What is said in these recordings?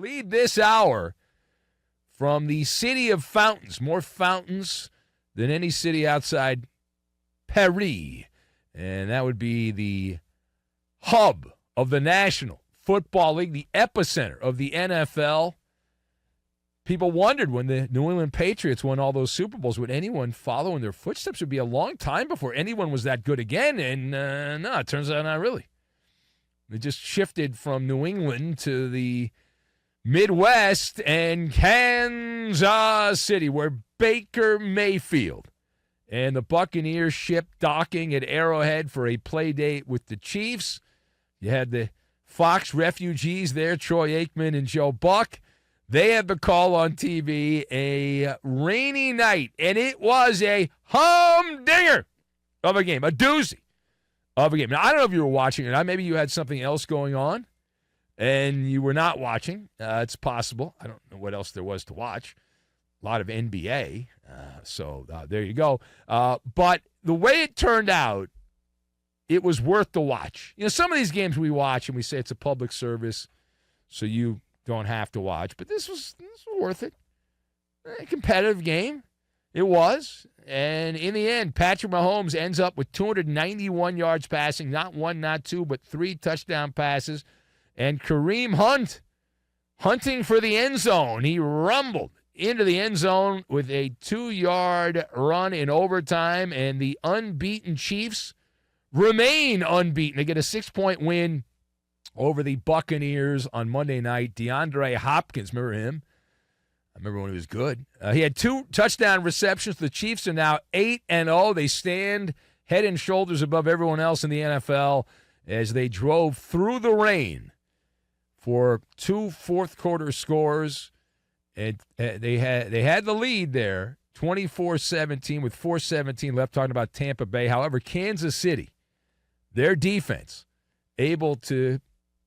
lead this hour from the city of fountains, more fountains than any city outside Paris. And that would be the hub of the National Football League, the epicenter of the NFL. People wondered when the New England Patriots won all those Super Bowls, would anyone follow in their footsteps? It would be a long time before anyone was that good again. And no, it turns out not really. They just shifted from New England to the Midwest and Kansas City, where Baker Mayfield and the Buccaneers ship docking at Arrowhead for a play date with the Chiefs. You had the Fox refugees there, Troy Aikman and Joe Buck. They had the call on TV, a rainy night, and it was a humdinger of a game, a doozy of a game. Now, I don't know if you were watching or not. Maybe you had something else going on, and you were not watching. It's possible. I don't know what else there was to watch. A lot of NBA, so there you go. But the way it turned out, it was worth the watch. You know, some of these games we watch and we say it's a public service, so you don't have to watch. But this was worth it. A competitive game. It was. And in the end, Patrick Mahomes ends up with 291 yards passing, not one, not two, but 3 touchdown passes. And Kareem Hunt, hunting for the end zone. He rumbled into the end zone with a 2-yard run in overtime, and the unbeaten Chiefs remain unbeaten. They get a 6-point win over the Buccaneers on Monday night. DeAndre Hopkins, remember him? I remember when he was good. He had 2 touchdown receptions. The Chiefs are now 8-0. They stand head and shoulders above everyone else in the NFL as they drove through the rain for 2 fourth-quarter scores. And they had the lead there, 24-17 with 4:17 left, talking about Tampa Bay. However, Kansas City, their defense, able to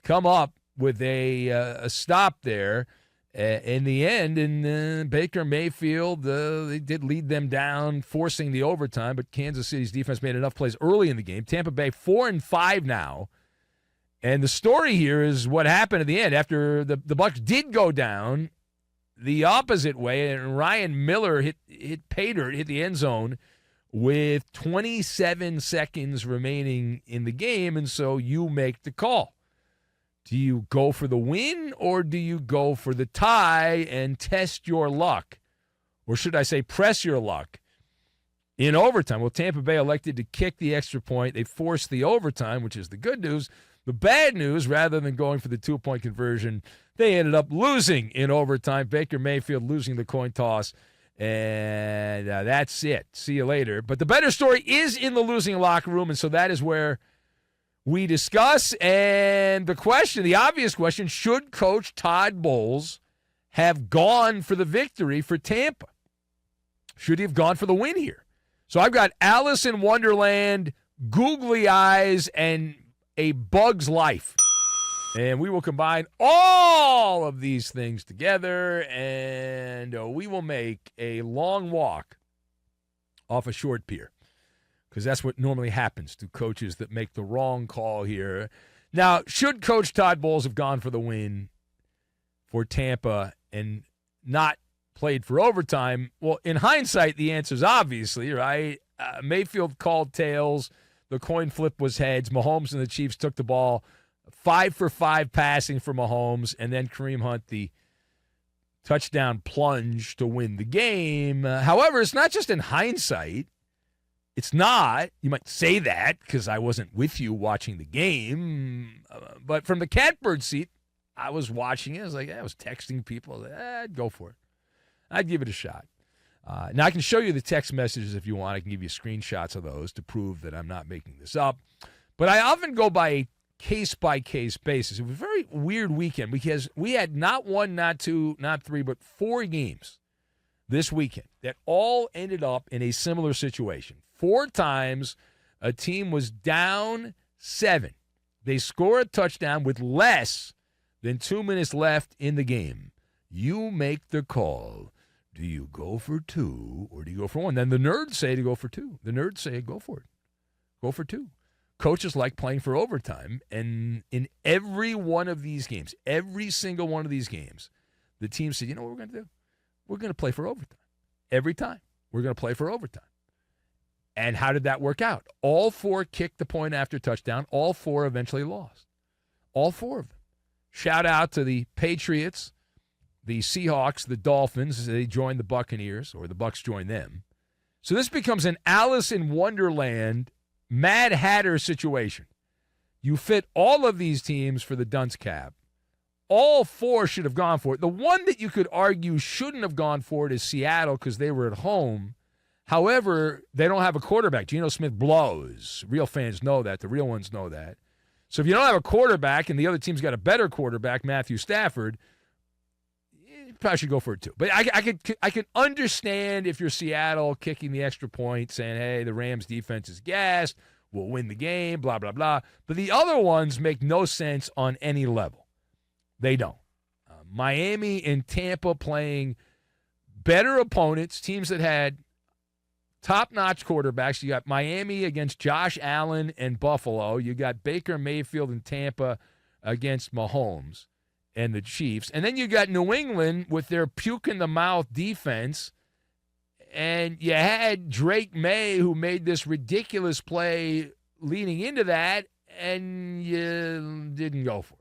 come up with a stop there in the end. And Baker Mayfield, they did lead them down, forcing the overtime, but Kansas City's defense made enough plays early in the game. Tampa Bay 4-5 now. And the story here is what happened at the end. After the Bucs did go down the opposite way, and Ryan Miller hit the end zone with 27 seconds remaining in the game, and so you make the call. Do you go for the win, or do you go for the tie and test your luck? Or should I say press your luck in overtime? Well, Tampa Bay elected to kick the extra point. They forced the overtime, which is the good news. The bad news, rather than going for the 2-point conversion, they ended up losing in overtime. Baker Mayfield losing the coin toss, and that's it. See you later. But the better story is in the losing locker room, and so that is where we discuss. And the obvious question, should Coach Todd Bowles have gone for the victory for Tampa? Should he have gone for the win here? So I've got Alice in Wonderland, googly eyes, and a bug's life. And we will combine all of these things together, and we will make a long walk off a short pier, because that's what normally happens to coaches that make the wrong call here. Now, should Coach Todd Bowles have gone for the win for Tampa and not played for overtime? Well, in hindsight, the answer is obviously, right? Mayfield called tails. The coin flip was heads. Mahomes and the Chiefs took the ball 5 for 5 passing for Mahomes, and then Kareem Hunt, the touchdown plunge to win the game. However, it's not just in hindsight. It's not. You might say that because I wasn't with you watching the game. But from the catbird seat, I was watching it. I was like, I was texting people. I'd go for it. I'd give it a shot. Now, I can show you the text messages if you want. I can give you screenshots of those to prove that I'm not making this up. But I often go by a case-by-case basis. It was a very weird weekend because we had not 1, not 2, not 3, but 4 games this weekend that all ended up in a similar situation. 4 times a team was down 7. They score a touchdown with less than 2 minutes left in the game. You make the call. Do you go for 2 or do you go for 1? Then the nerds say to go for 2. The nerds say go for it. Go for 2. coaches like playing for overtime. And in every one of these games, every single one of these games, the team said, you know what we're going to do? We're going to play for overtime. Every time. We're going to play for overtime. And how did that work out? All 4 kicked the point after touchdown. All 4 eventually lost. All 4 of them. Shout out to the Patriots, the Seahawks, the Dolphins. They joined the Buccaneers, or the Bucs joined them. So this becomes an Alice in Wonderland, Mad Hatter situation. You fit all of these teams for the dunce cap. All 4 should have gone for it. The one that you could argue shouldn't have gone for it is Seattle because they were at home. However, they don't have a quarterback. Geno Smith blows. Real fans know that. The real ones know that. So if you don't have a quarterback and the other team's got a better quarterback, Matthew Stafford, you probably should go for it too. But I could understand if you're Seattle kicking the extra point, saying, hey, the Rams defense is gassed, we'll win the game, blah, blah, blah. But the other ones make no sense on any level. They don't. Miami and Tampa playing better opponents, teams that had top-notch quarterbacks. You got Miami against Josh Allen and Buffalo. You got Baker Mayfield and Tampa against Mahomes and the Chiefs. And then you got New England with their puke-in-the-mouth defense. And you had Drake May, who made this ridiculous play leading into that, and you didn't go for it.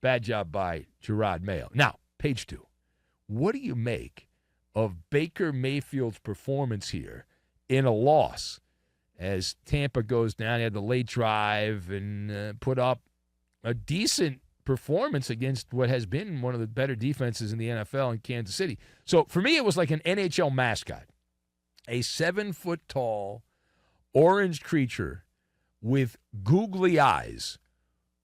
Bad job by Gerard Mayo. Now, page 2. What do you make of Baker Mayfield's performance here in a loss as Tampa goes down? He had the late drive and put up a decent performance against what has been one of the better defenses in the NFL in Kansas City. So for me, it was like an NHL mascot, a 7-foot-tall orange creature with googly eyes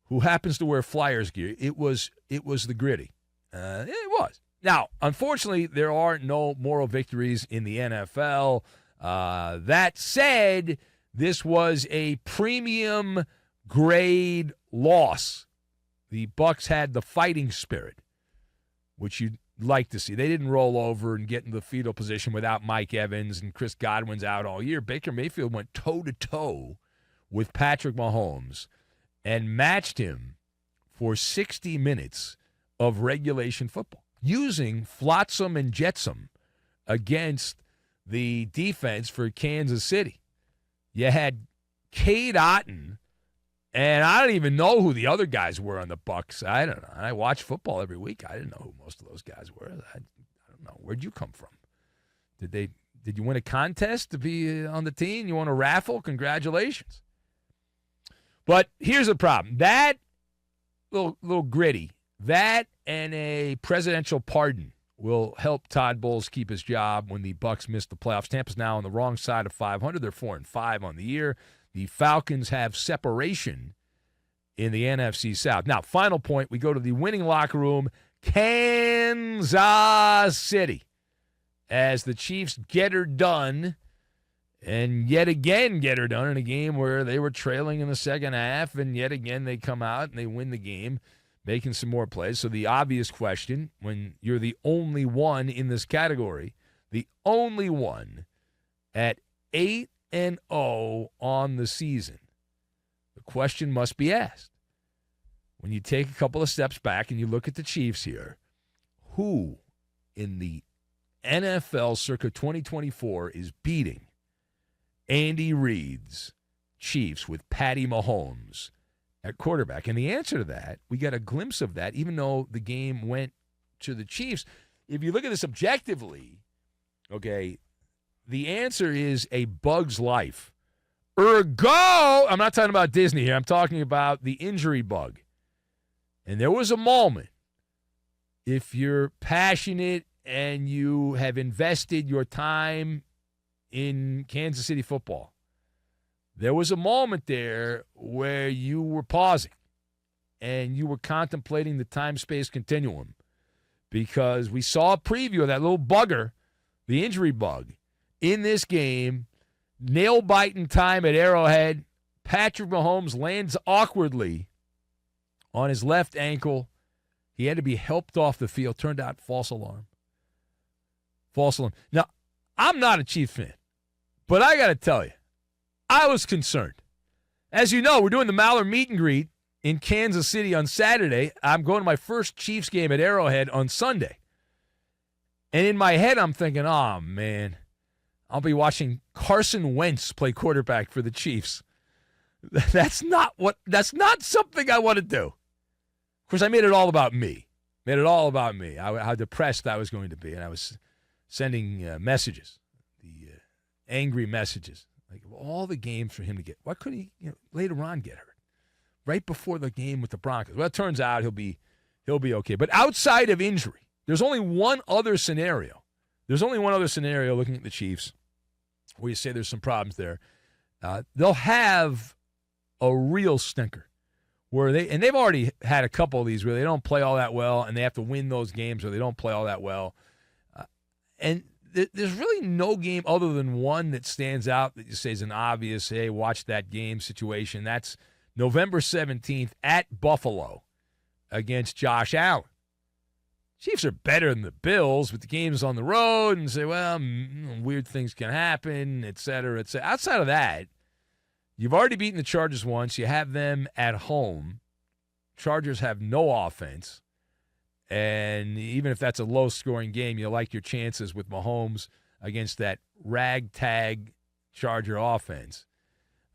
who happens to wear Flyers gear. It was the Gritty. It was. Now, unfortunately, there are no moral victories in the NFL. That said, this was a premium grade loss. The Bucs had the fighting spirit, which you'd like to see. They didn't roll over and get into the fetal position without Mike Evans and Chris Godwin's out all year. Baker Mayfield went toe-to-toe with Patrick Mahomes and matched him for 60 minutes of regulation football, using flotsam and jetsam against the defense for Kansas City. You had Cade Otton, and I don't even know who the other guys were on the Bucs. I don't know. I watch football every week. I didn't know who most of those guys were. I don't know. Where'd you come from? Did you win a contest to be on the team? You won a raffle? Congratulations. But here's the problem. That little Gritty, that and a presidential pardon will help Todd Bowles keep his job when the Bucs miss the playoffs. Tampa's now on the wrong side of 500. They're 4-5 on the year. The Falcons have separation in the NFC South. Now, final point, we go to the winning locker room, Kansas City, as the Chiefs get her done, and yet again get her done in a game where they were trailing in the second half, and yet again they come out and they win the game, making some more plays. So the obvious question, when you're the only one in this category, the only one at 8-0 on the season, the question must be asked. When you take a couple of steps back and you look at the Chiefs here, who in the NFL circa 2024 is beating Andy Reid's Chiefs with Patty Mahomes at quarterback? And the answer to that, we got a glimpse of that, even though the game went to the Chiefs. If you look at this objectively, okay, the answer is A Bug's Life. Ergo, I'm not talking about Disney here. I'm talking about the injury bug. And there was a moment, if you're passionate and you have invested your time in Kansas City football, there was a moment there where you were pausing and you were contemplating the time-space continuum, because we saw a preview of that little bugger, the injury bug, in this game. Nail-biting time at Arrowhead. Patrick Mahomes lands awkwardly on his left ankle. He had to be helped off the field. Turned out false alarm. False alarm. Now, I'm not a Chiefs fan, but I got to tell you, I was concerned. As you know, we're doing the Maller meet and greet in Kansas City on Saturday. I'm going to my first Chiefs game at Arrowhead on Sunday. And in my head, I'm thinking, oh, man, I'll be watching Carson Wentz play quarterback for the Chiefs. That's not something I want to do. Of course, I made it all about me. How depressed I was going to be. And I was sending messages, the angry messages. Like, of all the games for him to get, why couldn't he later on get hurt? Right before the game with the Broncos. Well, it turns out he'll be okay. But outside of injury, there's only one other scenario. Looking at the Chiefs where you say there's some problems there. They'll have a real stinker where they've already had a couple of these where they don't play all that well and they have to win those games or they don't play all that well. And there's really no game other than one that stands out that you say is an obvious, hey, watch that game situation. That's November 17th at Buffalo against Josh Allen. Chiefs are better than the Bills, but the game's on the road and say, well, weird things can happen, et cetera, et cetera. Outside of that, you've already beaten the Chargers once. You have them at home. Chargers have no offense. And even if that's a low-scoring game, you like your chances with Mahomes against that ragtag Charger offense.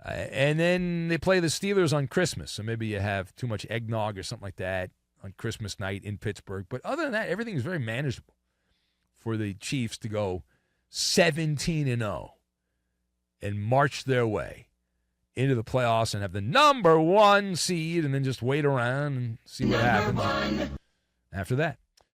And then they play the Steelers on Christmas, so maybe you have too much eggnog or something like that on Christmas night in Pittsburgh. But other than that, everything is very manageable for the Chiefs to go 17-0 and march their way into the playoffs and have the number one seed and then just wait around and see what happens after that.